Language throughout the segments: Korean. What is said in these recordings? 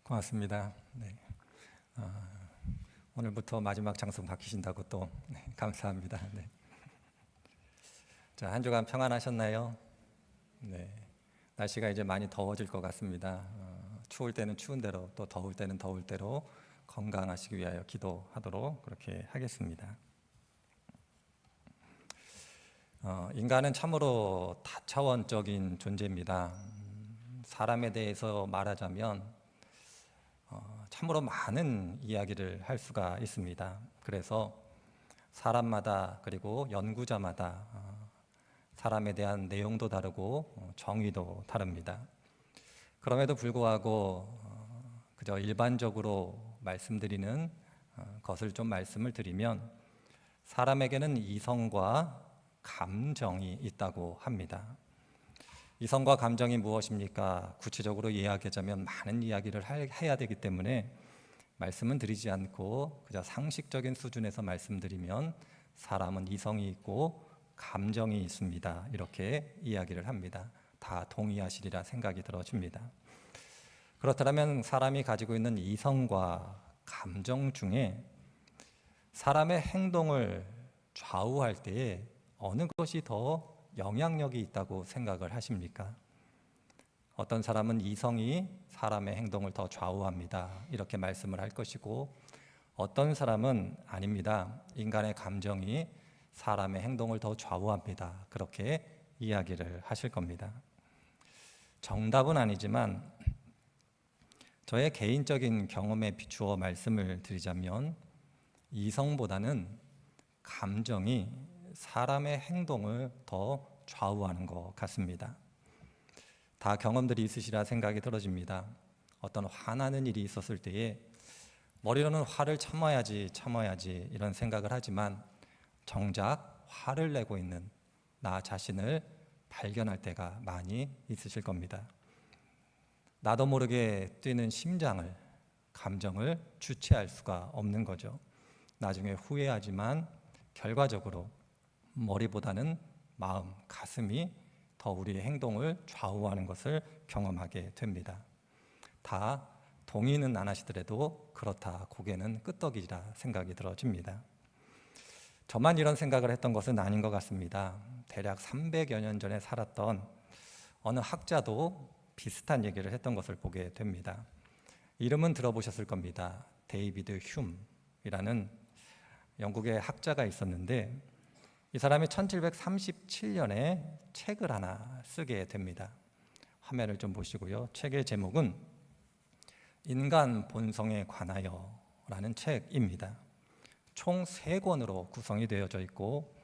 고맙습니다. 네. 오늘부터 마지막 장소 바뀌신다고 또 감사합니다. 네. 자, 한 주간 평안하셨나요? 네. 날씨가 이제 많이 더워질 것 같습니다. 추울 때는 추운 대로, 또 더울 때는 더울 대로 건강하시기 위하여 기도하도록 그렇게 하겠습니다. 인간은 참으로 다차원적인 존재입니다. 사람에 대해서 말하자면 참으로 많은 이야기를 할 수가 있습니다. 그래서 사람마다 그리고 연구자마다 사람에 대한 내용도 다르고 정의도 다릅니다. 그럼에도 불구하고 그저 일반적으로 말씀드리는 것을 좀 말씀을 드리면 사람에게는 이성과 감정이 있다고 합니다. 이성과 감정이 무엇입니까? 구체적으로 이야기하자면 많은 이야기를 해야 되기 때문에 말씀은 드리지 않고 그저 상식적인 수준에서 말씀드리면 사람은 이성이 있고 감정이 있습니다. 이렇게 이야기를 합니다. 다 동의하시리라 생각이 들어집니다. 그렇다면 사람이 가지고 있는 이성과 감정 중에 사람의 행동을 좌우할 때에 어느 것이 더 영향력이 있다고 생각을 하십니까? 어떤 사람은 이성이 사람의 행동을 더 좌우합니다. 이렇게 말씀을 할 것이고 어떤 사람은 아닙니다. 인간의 감정이 사람의 행동을 더 좌우합니다. 그렇게 이야기를 하실 겁니다. 정답은 아니지만 저의 개인적인 경험에 비추어 말씀을 드리자면 이성보다는 감정이 사람의 행동을 더 좌우하는 것 같습니다. 다 경험들이 있으시라 생각이 들어집니다. 어떤 화나는 일이 있었을 때에 머리로는 화를 참아야지 이런 생각을 하지만 정작 화를 내고 있는 나 자신을 발견할 때가 많이 있으실 겁니다. 나도 모르게 뛰는 심장을, 감정을 주체할 수가 없는 거죠. 나중에 후회하지만 결과적으로 머리보다는 마음, 가슴이 더 우리의 행동을 좌우하는 것을 경험하게 됩니다. 다 동의는 안 하시더라도 그렇다, 고개는 끄덕이라 생각이 들어집니다. 저만 이런 생각을 했던 것은 아닌 것 같습니다. 대략 300여 년 전에 살았던 어느 학자도 비슷한 얘기를 했던 것을 보게 됩니다. 이름은 들어보셨을 겁니다. 데이비드 흉이라는 영국의 학자가 있었는데 이 사람이 1737년에 책을 하나 쓰게 됩니다. 화면을 좀 보시고요. 책의 제목은 인간 본성에 관하여 라는 책입니다. 총 3권으로 구성이 되어져 있고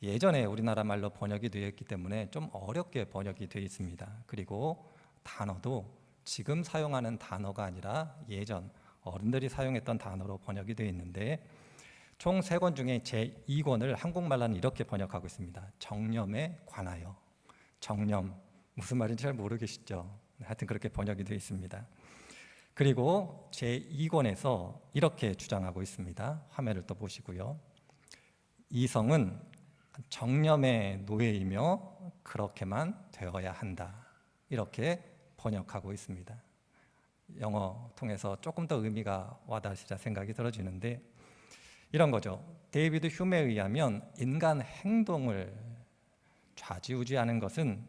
예전에 우리나라 말로 번역이 되어 있기 때문에 좀 어렵게 번역이 되어 있습니다. 그리고 단어도 지금 사용하는 단어가 아니라 예전 어른들이 사용했던 단어로 번역이 되어 있는데 총 3권 중에 제2권을 한국말로는 이렇게 번역하고 있습니다. 정념에 관하여. 정념, 무슨 말인지 잘 모르겠죠? 하여튼 그렇게 번역이 되어 있습니다. 그리고 제2권에서 이렇게 주장하고 있습니다. 화면을 또 보시고요. 이성은 정념의 노예이며 그렇게만 되어야 한다. 이렇게 번역하고 있습니다. 영어 통해서 조금 더 의미가 와닿으시라 생각이 들어지는데 이런 거죠. 데이비드 흉에 의하면 인간 행동을 좌지우지하는 것은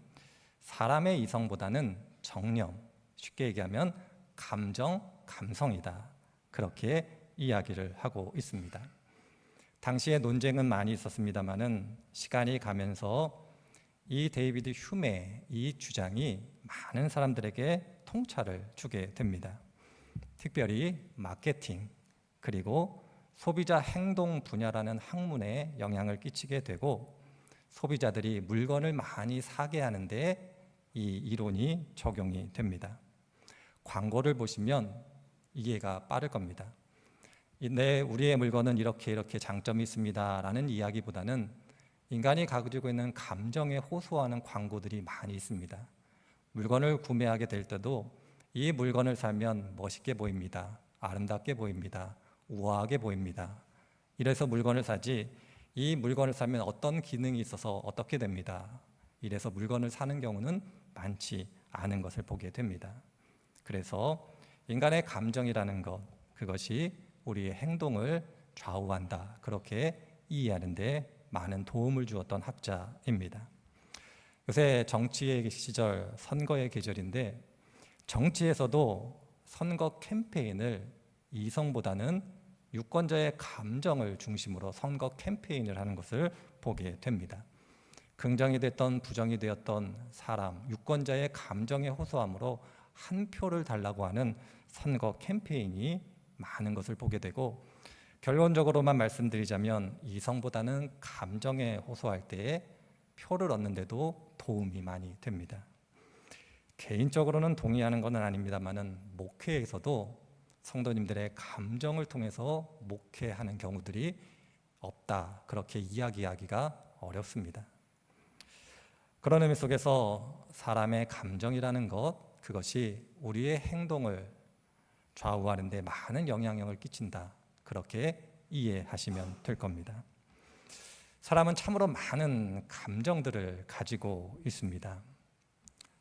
사람의 이성보다는 정념, 쉽게 얘기하면 감정, 감성이다. 그렇게 이야기를 하고 있습니다. 당시에 논쟁은 많이 있었습니다만은 시간이 가면서 이 데이비드 흉의 이 주장이 많은 사람들에게 통찰을 주게 됩니다. 특별히 마케팅 그리고 소비자 행동 분야라는 학문에 영향을 끼치게 되고 소비자들이 물건을 많이 사게 하는데 이 이론이 적용이 됩니다. 광고를 보시면 이해가 빠를 겁니다. 우리의 물건은 이렇게 장점이 있습니다 라는 이야기보다는 인간이 가지고 있는 감정에 호소하는 광고들이 많이 있습니다. 물건을 구매하게 될 때도 이 물건을 사면 멋있게 보입니다. 아름답게 보입니다. 우아하게 보입니다. 이래서 물건을 사지 이 물건을 사면 어떤 기능이 있어서 어떻게 됩니다. 이래서 물건을 사는 경우는 많지 않은 것을 보게 됩니다. 그래서 인간의 감정이라는 것, 그것이 우리의 행동을 좌우한다. 그렇게 이해하는 데 많은 도움을 주었던 학자입니다. 요새 정치의 시절, 선거의 계절인데 정치에서도 선거 캠페인을 이성보다는 유권자의 감정을 중심으로 선거 캠페인을 하는 것을 보게 됩니다. 긍정이 됐던 부정이 되었던 사람, 유권자의 감정에 호소함으로 한 표를 달라고 하는 선거 캠페인이 많은 것을 보게 되고, 결론적으로만 말씀드리자면 이성보다는 감정에 호소할 때에 표를 얻는데도 도움이 많이 됩니다. 개인적으로는 동의하는 것은 아닙니다만은 목회에서도 성도님들의 감정을 통해서 목회하는 경우들이 없다, 그렇게 이야기하기가 어렵습니다. 그런 의미 속에서 사람의 감정이라는 것, 그것이 우리의 행동을 좌우하는 데 많은 영향력을 끼친다, 그렇게 이해하시면 될 겁니다. 사람은 참으로 많은 감정들을 가지고 있습니다.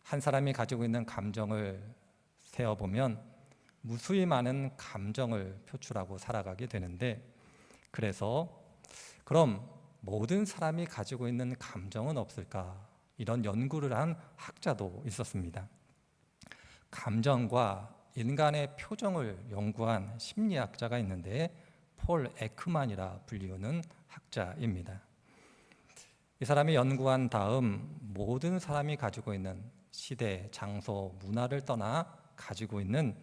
한 사람이 가지고 있는 감정을 세어보면 무수히 많은 감정을 표출하고 살아가게 되는데, 그래서 그럼 모든 사람이 가지고 있는 감정은 없을까? 이런 연구를 한 학자도 있었습니다. 감정과 인간의 표정을 연구한 심리학자가 있는데 폴 에크만이라 불리우는 학자입니다. 이 사람이 연구한 다음 모든 사람이 가지고 있는 시대, 장소, 문화를 떠나 가지고 있는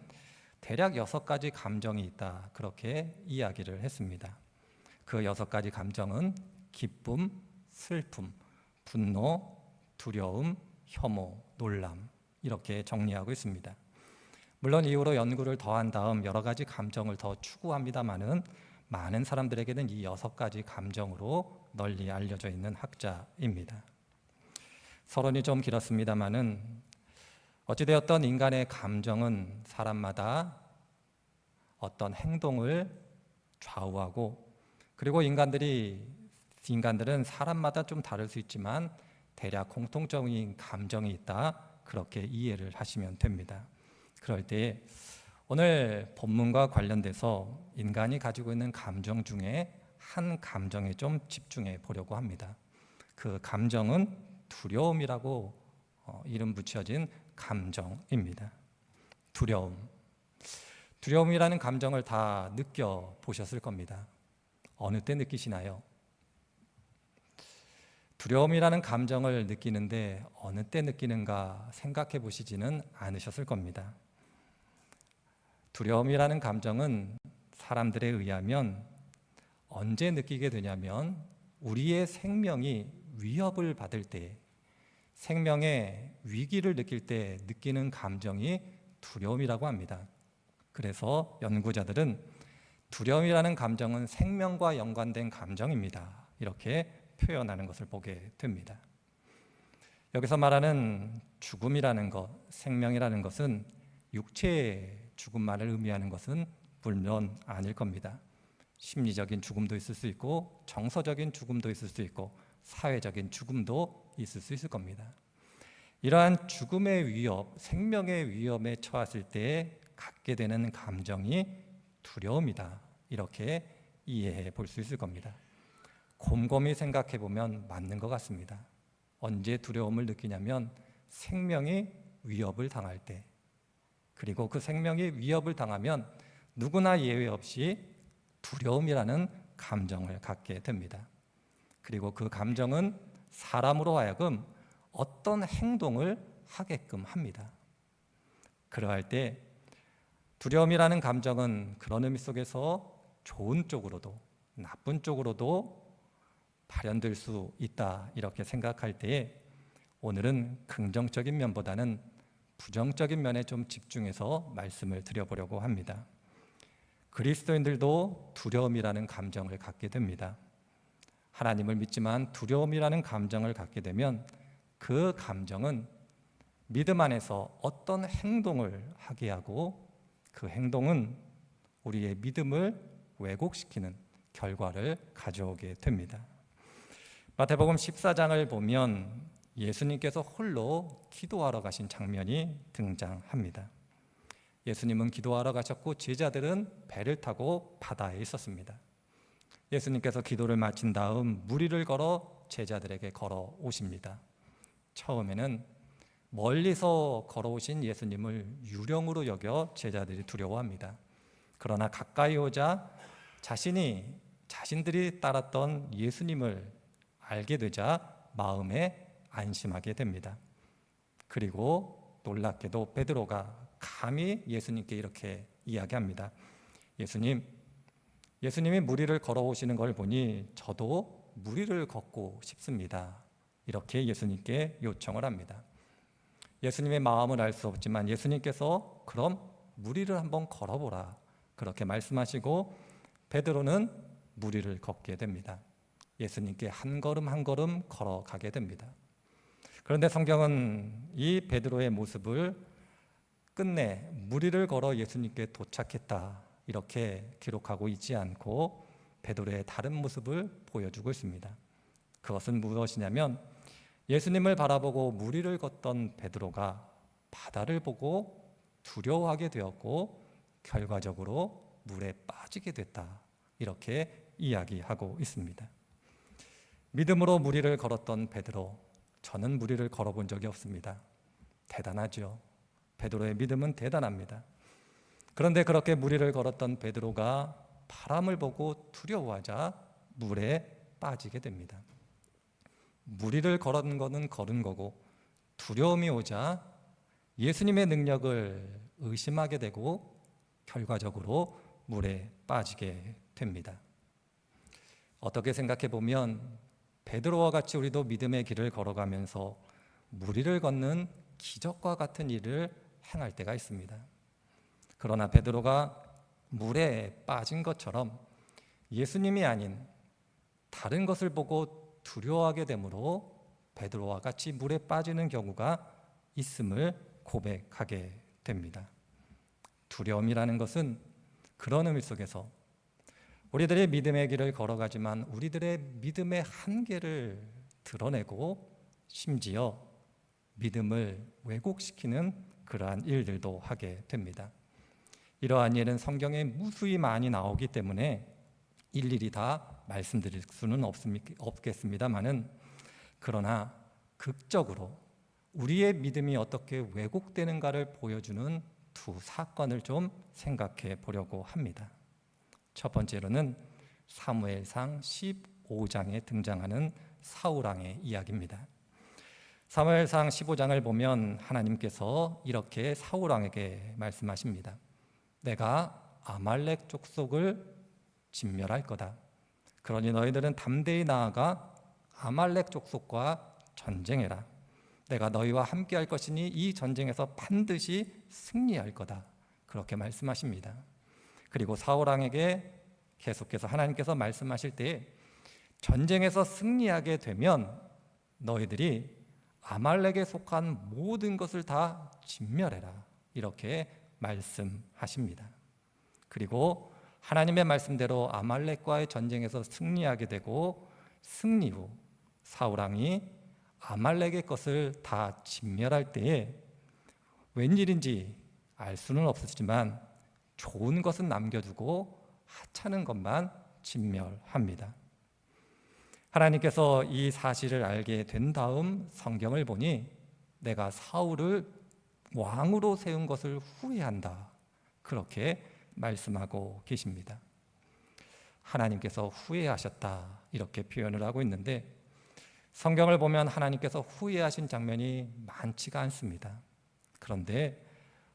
대략 6가지 감정이 있다, 그렇게 이야기를 했습니다. 그 6가지 감정은 기쁨, 슬픔, 분노, 두려움, 혐오, 놀람, 이렇게 정리하고 있습니다. 물론 이후로 연구를 더한 다음 여러 가지 감정을 더 추구합니다마는 많은 사람들에게는 이 6가지 감정으로 널리 알려져 있는 학자입니다. 서론이 좀 길었습니다마는 어찌되었던 인간의 감정은 사람마다 어떤 행동을 좌우하고, 그리고 인간들은 사람마다 좀 다를 수 있지만 대략 공통적인 감정이 있다, 그렇게 이해를 하시면 됩니다. 그럴 때 오늘 본문과 관련돼서 인간이 가지고 있는 감정 중에 한 감정에 좀 집중해 보려고 합니다. 그 감정은 두려움이라고 이름 붙여진 감정입니다. 두려움이라는 감정을 다 느껴보셨을 겁니다. 어느 때 느끼시나요? 두려움이라는 감정을 느끼는데 어느 때 느끼는가 생각해 보시지는 않으셨을 겁니다. 두려움이라는 감정은 사람들에 의하면 언제 느끼게 되냐면 우리의 생명이 위협을 받을 때, 생명의 위기를 느낄 때 느끼는 감정이 두려움이라고 합니다. 그래서 연구자들은 두려움이라는 감정은 생명과 연관된 감정입니다, 이렇게 표현하는 것을 보게 됩니다. 여기서 말하는 죽음이라는 것, 생명이라는 것은 육체의 죽음만을 의미하는 것은 물론 아닐 겁니다. 심리적인 죽음도 있을 수 있고 정서적인 죽음도 있을 수 있고 사회적인 죽음도 있을 수 있을 겁니다. 이러한 죽음의 위협, 생명의 위험에 처했을 때 갖게 되는 감정이 두려움이다, 이렇게 이해해 볼 수 있을 겁니다. 곰곰이 생각해 보면 맞는 것 같습니다. 언제 두려움을 느끼냐면 생명이 위협을 당할 때, 그리고 그 생명이 위협을 당하면 누구나 예외 없이 두려움이라는 감정을 갖게 됩니다. 그리고 그 감정은 사람으로 하여금 어떤 행동을 하게끔 합니다. 그러할 때 두려움이라는 감정은 그런 의미 속에서 좋은 쪽으로도 나쁜 쪽으로도 발현될 수 있다, 이렇게 생각할 때에 오늘은 긍정적인 면보다는 부정적인 면에 좀 집중해서 말씀을 드려보려고 합니다. 그리스도인들도 두려움이라는 감정을 갖게 됩니다. 하나님을 믿지만 두려움이라는 감정을 갖게 되면 그 감정은 믿음 안에서 어떤 행동을 하게 하고, 그 행동은 우리의 믿음을 왜곡시키는 결과를 가져오게 됩니다. 마태복음 14장을 보면 예수님께서 홀로 기도하러 가신 장면이 등장합니다. 예수님은 기도하러 가셨고 제자들은 배를 타고 바다에 있었습니다. 예수님께서 기도를 마친 다음 무리를 걸어 제자들에게 걸어오십니다. 처음에는 멀리서 걸어오신 예수님을 유령으로 여겨 제자들이 두려워합니다. 그러나 가까이 오자 자신들이 따랐던 예수님을 알게 되자 마음에 안심하게 됩니다. 그리고 놀랍게도 베드로가 감히 예수님께 이렇게 이야기합니다. 예수님이 무리를 걸어오시는 걸 보니 저도 무리를 걷고 싶습니다. 이렇게 예수님께 요청을 합니다. 예수님의 마음을 알 수 없지만 예수님께서 그럼 무리를 한번 걸어보라 그렇게 말씀하시고 베드로는 무리를 걷게 됩니다. 예수님께 한 걸음 한 걸음 걸어가게 됩니다. 그런데 성경은 이 베드로의 모습을 끝내 무리를 걸어 예수님께 도착했다 이렇게 기록하고 있지 않고 베드로의 다른 모습을 보여주고 있습니다. 그것은 무엇이냐면 예수님을 바라보고 무리를 걷던 베드로가 바다를 보고 두려워하게 되었고 결과적으로 물에 빠지게 됐다 이렇게 이야기하고 있습니다. 믿음으로 무리를 걸었던 베드로, 저는 무리를 걸어본 적이 없습니다. 대단하죠. 베드로의 믿음은 대단합니다. 그런데 그렇게 무리를 걸었던 베드로가 바람을 보고 두려워하자 물에 빠지게 됩니다. 무리를 걸은 거는 걸은 거고 두려움이 오자 예수님의 능력을 의심하게 되고 결과적으로 물에 빠지게 됩니다. 어떻게 생각해 보면 베드로와 같이 우리도 믿음의 길을 걸어가면서 무리를 걷는 기적과 같은 일을 행할 때가 있습니다. 그러나 베드로가 물에 빠진 것처럼 예수님이 아닌 다른 것을 보고 두려워하게 되므로 베드로와 같이 물에 빠지는 경우가 있음을 고백하게 됩니다. 두려움이라는 것은 그런 의미 속에서 우리들의 믿음의 길을 걸어가지만 우리들의 믿음의 한계를 드러내고 심지어 믿음을 왜곡시키는 그러한 일들도 하게 됩니다. 이러한 일은 성경에 무수히 많이 나오기 때문에 일일이 다 말씀드릴 수는 없겠습니다만은 그러나 극적으로 우리의 믿음이 어떻게 왜곡되는가를 보여주는 두 사건을 좀 생각해 보려고 합니다. 첫 번째로는 사무엘상 15장에 등장하는 사울왕의 이야기입니다. 사무엘상 15장을 보면 하나님께서 이렇게 사울왕에게 말씀하십니다. 내가 아말렉 족속을 진멸할 거다. 그러니 너희들은 담대히 나아가 아말렉 족속과 전쟁해라. 내가 너희와 함께할 것이니 이 전쟁에서 반드시 승리할 거다. 그렇게 말씀하십니다. 그리고 사울왕에게 계속해서 하나님께서 말씀하실 때 전쟁에서 승리하게 되면 너희들이 아말렉에 속한 모든 것을 다 진멸해라. 이렇게 말씀하십니다. 그리고 하나님의 말씀대로 아말렉과의 전쟁에서 승리하게 되고 승리 후 사울왕이 아말렉의 것을 다 진멸할 때에 웬일인지 알 수는 없었지만 좋은 것은 남겨두고 하찮은 것만 진멸합니다. 하나님께서 이 사실을 알게 된 다음 성경을 보니 내가 사울을 왕으로 세운 것을 후회한다. 그렇게 말씀하고 계십니다. 하나님께서 후회하셨다. 이렇게 표현을 하고 있는데 성경을 보면 하나님께서 후회하신 장면이 많지가 않습니다. 그런데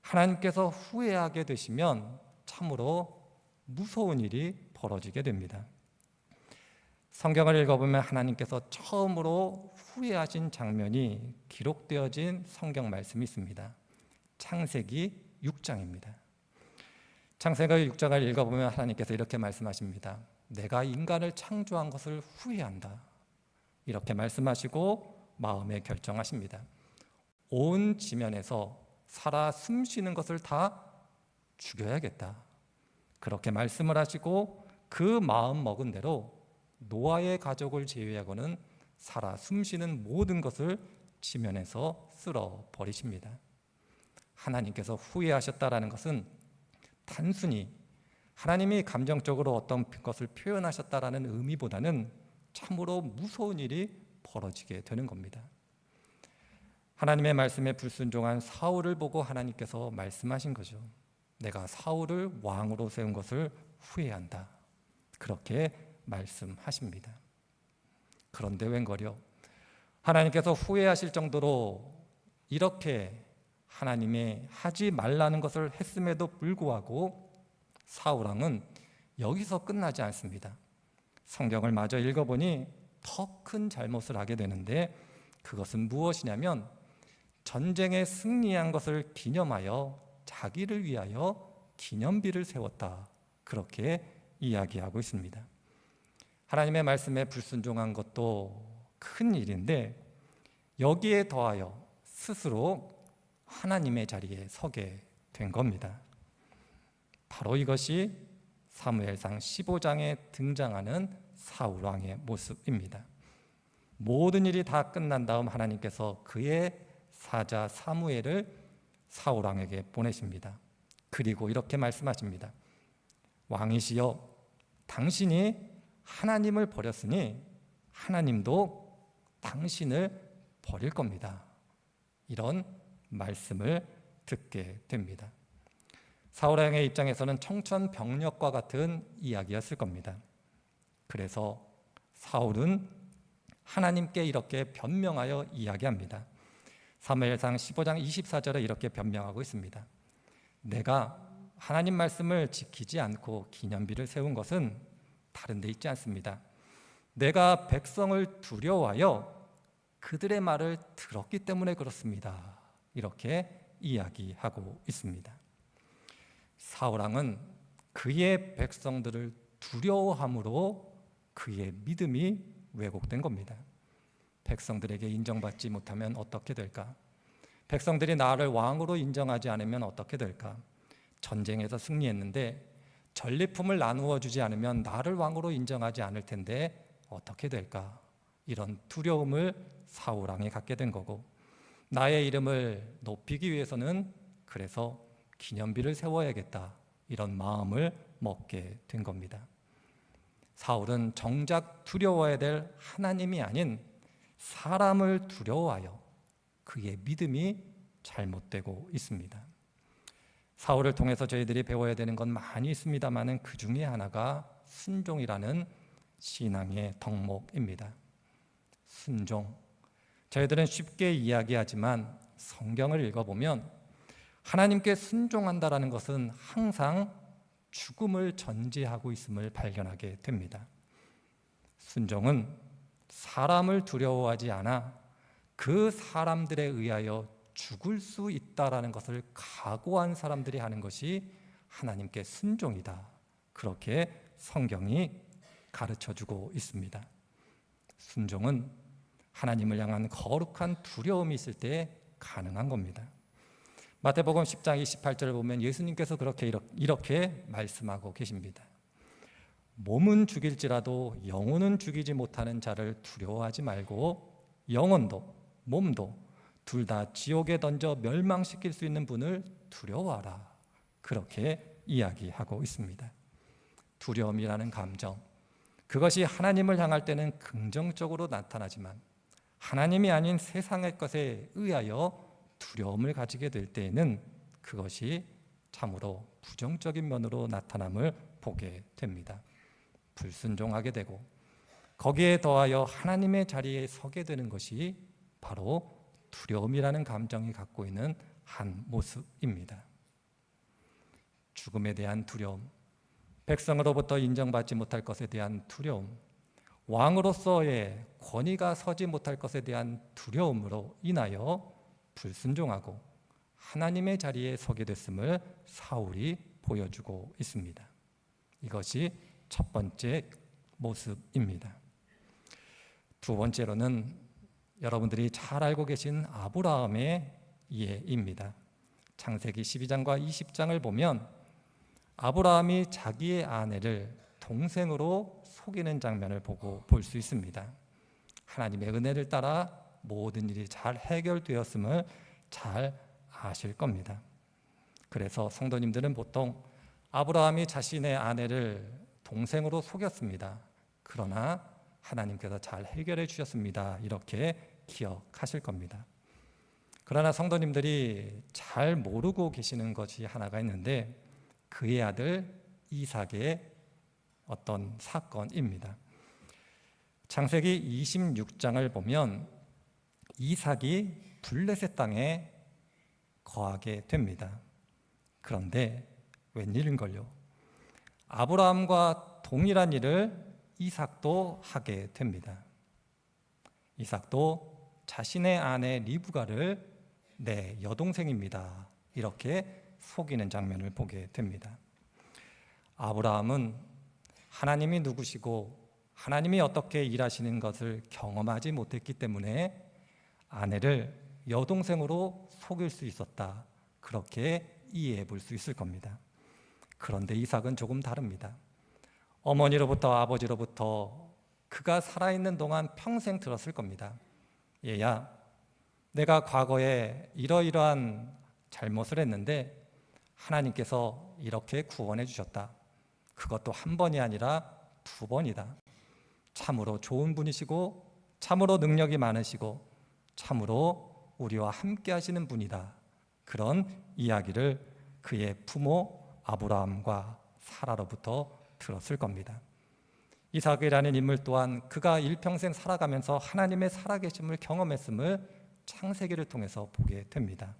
하나님께서 후회하게 되시면 참으로 무서운 일이 벌어지게 됩니다. 성경을 읽어보면 하나님께서 처음으로 후회하신 장면이 기록되어진 성경 말씀이 있습니다. 창세기 6장입니다. 창세기 6장을 읽어보면 하나님께서 이렇게 말씀하십니다. 내가 인간을 창조한 것을 후회한다. 이렇게 말씀하시고 마음에 결정하십니다. 온 지면에서 살아 숨쉬는 것을 다 죽여야겠다. 그렇게 말씀을 하시고 그 마음 먹은 대로 노아의 가족을 제외하고는 살아 숨쉬는 모든 것을 지면에서 쓸어 버리십니다. 하나님께서 후회하셨다라는 것은 단순히 하나님이 감정적으로 어떤 것을 표현하셨다라는 의미보다는 참으로 무서운 일이 벌어지게 되는 겁니다. 하나님의 말씀에 불순종한 사울을 보고 하나님께서 말씀하신 거죠. 내가 사울을 왕으로 세운 것을 후회한다. 그렇게 말씀하십니다. 그런데 웬걸요? 하나님께서 후회하실 정도로 이렇게 하나님의 하지 말라는 것을 했음에도 불구하고 사울 왕은 여기서 끝나지 않습니다. 성경을 마저 읽어보니 더 큰 잘못을 하게 되는데, 그것은 무엇이냐면 전쟁에 승리한 것을 기념하여 자기를 위하여 기념비를 세웠다. 그렇게 이야기하고 있습니다. 하나님의 말씀에 불순종한 것도 큰 일인데, 여기에 더하여 스스로 하나님의 자리에 서게 된 겁니다. 바로 이것이 사무엘상 15장에 등장하는 사울 왕의 모습입니다. 모든 일이 다 끝난 다음 하나님께서 그의 사자 사무엘을 사울 왕에게 보내십니다. 그리고 이렇게 말씀하십니다. 왕이시여, 당신이 하나님을 버렸으니 하나님도 당신을 버릴 겁니다. 이런 말씀을 듣게 됩니다. 사울 왕의 입장에서는 청천벽력과 같은 이야기였을 겁니다. 그래서 사울은 하나님께 이렇게 변명하여 이야기합니다. 사무엘상 15장 24절에 이렇게 변명하고 있습니다. 내가 하나님 말씀을 지키지 않고 기념비를 세운 것은 다른 데 있지 않습니다. 내가 백성을 두려워하여 그들의 말을 들었기 때문에 그렇습니다. 이렇게 이야기하고 있습니다. 사울 왕은 그의 백성들을 두려워함으로 그의 믿음이 왜곡된 겁니다. 백성들에게 인정받지 못하면 어떻게 될까? 백성들이 나를 왕으로 인정하지 않으면 어떻게 될까? 전쟁에서 승리했는데 전리품을 나누어 주지 않으면 나를 왕으로 인정하지 않을 텐데 어떻게 될까? 이런 두려움을 사울 왕이 갖게 된 거고, 나의 이름을 높이기 위해서는 그래서 기념비를 세워야겠다, 이런 마음을 먹게 된 겁니다. 사울은 정작 두려워야 될 하나님이 아닌 사람을 두려워하여 그의 믿음이 잘못되고 있습니다. 사울을 통해서 저희들이 배워야 되는 건 많이 있습니다만 그 중에 하나가 순종이라는 신앙의 덕목입니다. 순종. 저희들은 쉽게 이야기하지만 성경을 읽어보면 하나님께 순종한다라는 것은 항상 죽음을 전제하고 있음을 발견하게 됩니다. 순종은 사람을 두려워하지 않아 그 사람들에 의하여 죽을 수 있다라는 것을 각오한 사람들이 하는 것이 하나님께 순종이다. 그렇게 성경이 가르쳐주고 있습니다. 순종은 하나님을 향한 거룩한 두려움이 있을 때 가능한 겁니다. 마태복음 10장 28절을 보면 예수님께서 이렇게 말씀하고 계십니다. 몸은 죽일지라도 영혼은 죽이지 못하는 자를 두려워하지 말고 영혼도 몸도 둘 다 지옥에 던져 멸망시킬 수 있는 분을 두려워하라. 그렇게 이야기하고 있습니다. 두려움이라는 감정, 그것이 하나님을 향할 때는 긍정적으로 나타나지만 하나님이 아닌 세상의 것에 의하여 두려움을 가지게 될 때에는 그것이 참으로 부정적인 면으로 나타남을 보게 됩니다. 불순종하게 되고 거기에 더하여 하나님의 자리에 서게 되는 것이 바로 두려움이라는 감정이 갖고 있는 한 모습입니다. 죽음에 대한 두려움, 백성으로부터 인정받지 못할 것에 대한 두려움, 왕으로서의 권위가 서지 못할 것에 대한 두려움으로 인하여 불순종하고 하나님의 자리에 서게 됐음을 사울이 보여주고 있습니다. 이것이 첫 번째 모습입니다. 두 번째로는 여러분들이 잘 알고 계신 아브라함의 예입니다. 창세기 12장과 20장을 보면 아브라함이 자기의 아내를 동생으로 속이는 장면을 볼 수 있습니다. 하나님의 은혜를 따라 모든 일이 잘 해결되었음을 잘 아실 겁니다. 그래서 성도님들은 보통 아브라함이 자신의 아내를 동생으로 속였습니다. 그러나 하나님께서 잘 해결해 주셨습니다. 이렇게 기억하실 겁니다. 그러나 성도님들이 잘 모르고 계시는 것이 하나가 있는데 그의 아들 이삭의 어떤 사건입니다. 창세기 26장을 보면 이삭이 블레셋 땅에 거하게 됩니다. 그런데 웬일인걸요? 아브라함과 동일한 일을 이삭도 하게 됩니다. 이삭도 자신의 아내 리브가를 내 여동생입니다. 이렇게 속이는 장면을 보게 됩니다. 아브라함은 하나님이 누구시고 하나님이 어떻게 일하시는 것을 경험하지 못했기 때문에 아내를 여동생으로 속일 수 있었다. 그렇게 이해해 볼 수 있을 겁니다. 그런데 이삭은 조금 다릅니다. 어머니로부터 아버지로부터 그가 살아있는 동안 평생 들었을 겁니다. 얘야, 내가 과거에 이러이러한 잘못을 했는데 하나님께서 이렇게 구원해 주셨다. 그것도 한 번이 아니라 2번이다. 참으로 좋은 분이시고 참으로 능력이 많으시고 참으로 우리와 함께 하시는 분이다. 그런 이야기를 그의 부모 아브라함과 사라로부터 들었을 겁니다. 이삭이라는 인물 또한 그가 일평생 살아가면서 하나님의 살아계심을 경험했음을 창세기를 통해서 보게 됩니다.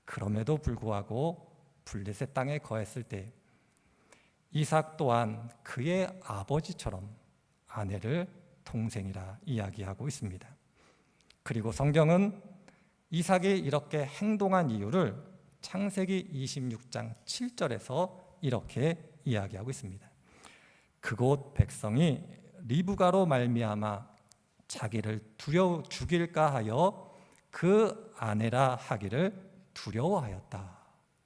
그럼에도 불구하고 블레셋 땅에 거했을 때 이삭 또한 그의 아버지처럼 아내를 동생이라 이야기하고 있습니다. 그리고 성경은 이삭이 이렇게 행동한 이유를 창세기 26장 7절에서 이렇게 이야기하고 있습니다. 그곳 백성이 리브가로 말미암아 자기를 죽일까 하여 그 아내라 하기를 두려워하였다.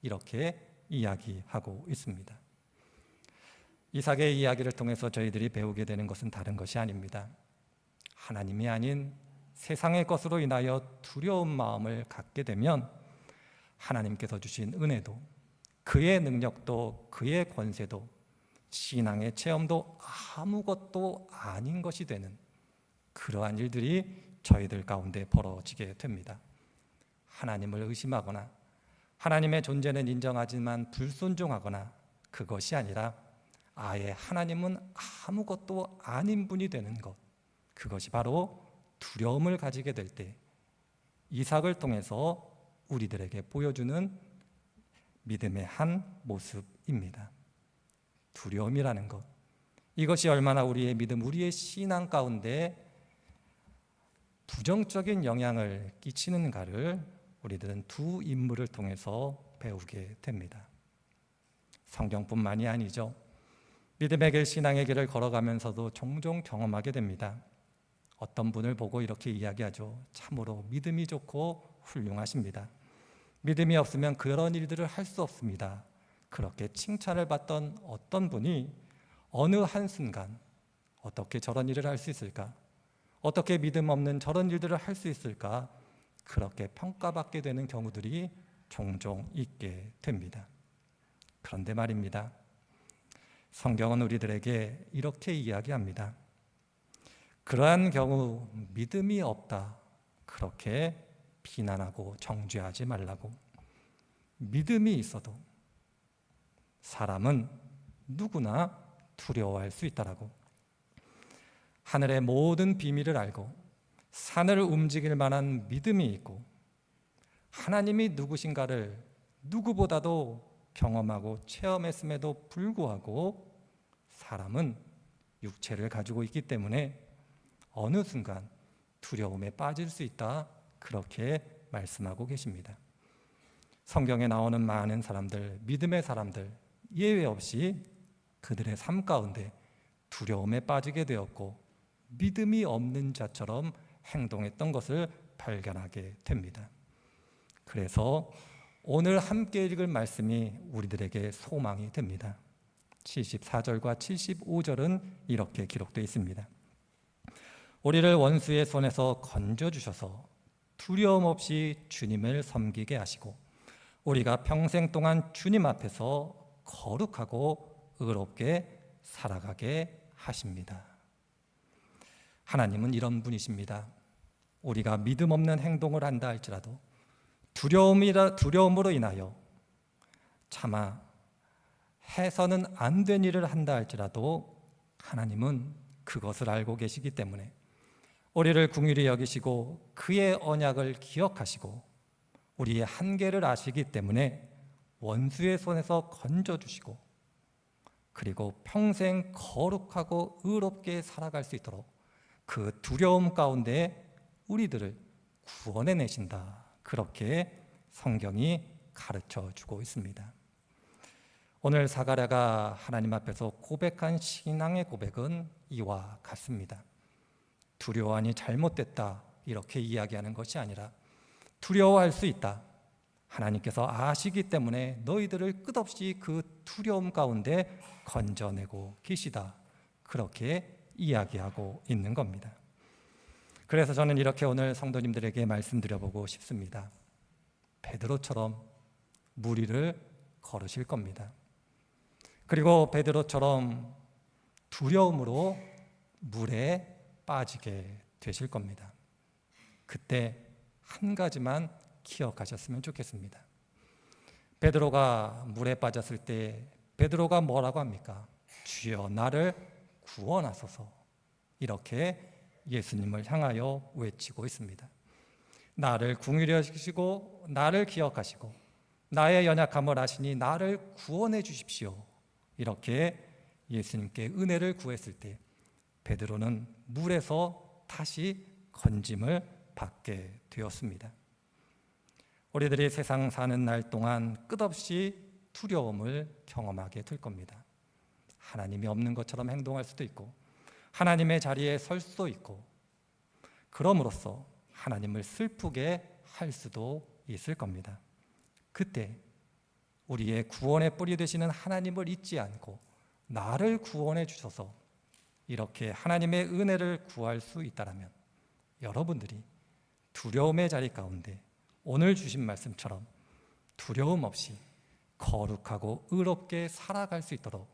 이렇게 이야기하고 있습니다. 이삭의 이야기를 통해서 저희들이 배우게 되는 것은 다른 것이 아닙니다. 하나님이 아닌 세상의 것으로 인하여 두려운 마음을 갖게 되면 하나님께서 주신 은혜도 그의 능력도 그의 권세도 신앙의 체험도 아무것도 아닌 것이 되는 그러한 일들이 저희들 가운데 벌어지게 됩니다. 하나님을 의심하거나 하나님의 존재는 인정하지만 불순종하거나 그것이 아니라 아예 하나님은 아무것도 아닌 분이 되는 것, 그것이 바로 두려움을 가지게 될 때 이삭을 통해서 우리들에게 보여주는 믿음의 한 모습입니다. 두려움이라는 것, 이것이 얼마나 우리의 믿음, 우리의 신앙 가운데 부정적인 영향을 끼치는가를 우리들은 두 인물을 통해서 배우게 됩니다. 성경뿐만이 아니죠. 믿음의 길, 신앙의 길을 걸어가면서도 종종 경험하게 됩니다. 어떤 분을 보고 이렇게 이야기하죠. 참으로 믿음이 좋고 훌륭하십니다. 믿음이 없으면 그런 일들을 할 수 없습니다. 그렇게 칭찬을 받던 어떤 분이 어느 한순간 어떻게 저런 일을 할 수 있을까? 어떻게 믿음 없는 저런 일들을 할 수 있을까? 그렇게 평가받게 되는 경우들이 종종 있게 됩니다. 그런데 말입니다. 성경은 우리들에게 이렇게 이야기합니다. 그러한 경우 믿음이 없다. 그렇게 비난하고 정죄하지 말라고. 믿음이 있어도 사람은 누구나 두려워할 수 있다라고. 하늘의 모든 비밀을 알고 산을 움직일 만한 믿음이 있고 하나님이 누구신가를 누구보다도 경험하고 체험했음에도 불구하고 사람은 육체를 가지고 있기 때문에 어느 순간 두려움에 빠질 수 있다. 그렇게 말씀하고 계십니다. 성경에 나오는 많은 사람들, 믿음의 사람들 예외 없이 그들의 삶 가운데 두려움에 빠지게 되었고 믿음이 없는 자처럼 행동했던 것을 발견하게 됩니다. 그래서 오늘 함께 읽을 말씀이 우리들에게 소망이 됩니다. 74절과 75절은 이렇게 기록되어 있습니다. 우리를 원수의 손에서 건져주셔서 두려움 없이 주님을 섬기게 하시고 우리가 평생 동안 주님 앞에서 거룩하고 의롭게 살아가게 하십니다. 하나님은 이런 분이십니다. 우리가 믿음 없는 행동을 한다 할지라도 두려움으로 인하여 차마 해서는 안 된 일을 한다 할지라도 하나님은 그것을 알고 계시기 때문에 우리를 긍휼히 여기시고 그의 언약을 기억하시고 우리의 한계를 아시기 때문에 원수의 손에서 건져주시고 그리고 평생 거룩하고 의롭게 살아갈 수 있도록 그 두려움 가운데 우리들을 구원해내신다. 그렇게 성경이 가르쳐주고 있습니다. 오늘 사가랴가 하나님 앞에서 고백한 신앙의 고백은 이와 같습니다. 두려워하니 잘못됐다 이렇게 이야기하는 것이 아니라 두려워할 수 있다. 하나님께서 아시기 때문에 너희들을 끝없이 그 두려움 가운데 건져내고 계시다. 그렇게 이야기하고 있는 겁니다. 그래서 저는 이렇게 오늘 성도님들에게 말씀드려보고 싶습니다. 베드로처럼 물 위를 걸으실 겁니다. 그리고 베드로처럼 두려움으로 물에 빠지게 되실 겁니다. 그때 한 가지만 기억하셨으면 좋겠습니다. 베드로가 물에 빠졌을 때 베드로가 뭐라고 합니까? 주여 나를 구원하소서. 이렇게 예수님을 향하여 외치고 있습니다. 나를 긍휼히 여기시고 나를 기억하시고 나의 연약함을 아시니 나를 구원해 주십시오. 이렇게 예수님께 은혜를 구했을 때 베드로는 물에서 다시 건짐을 받게 되었습니다. 우리들이 세상 사는 날 동안 끝없이 두려움을 경험하게 될 겁니다. 하나님이 없는 것처럼 행동할 수도 있고 하나님의 자리에 설 수도 있고 그럼으로써 하나님을 슬프게 할 수도 있을 겁니다. 그때 우리의 구원의 뿌리 되시는 하나님을 잊지 않고 나를 구원해 주셔서 이렇게 하나님의 은혜를 구할 수 있다면 여러분들이 두려움의 자리 가운데 오늘 주신 말씀처럼 두려움 없이 거룩하고 의롭게 살아갈 수 있도록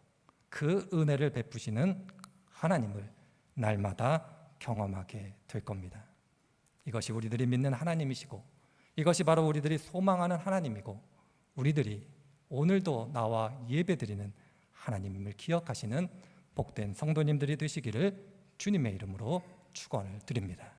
그 은혜를 베푸시는 하나님을 날마다 경험하게 될 겁니다. 이것이 우리들이 믿는 하나님이시고 이것이 바로 우리들이 소망하는 하나님이고 우리들이 오늘도 나와 예배드리는 하나님을 기억하시는 복된 성도님들이 되시기를 주님의 이름으로 축원을 드립니다.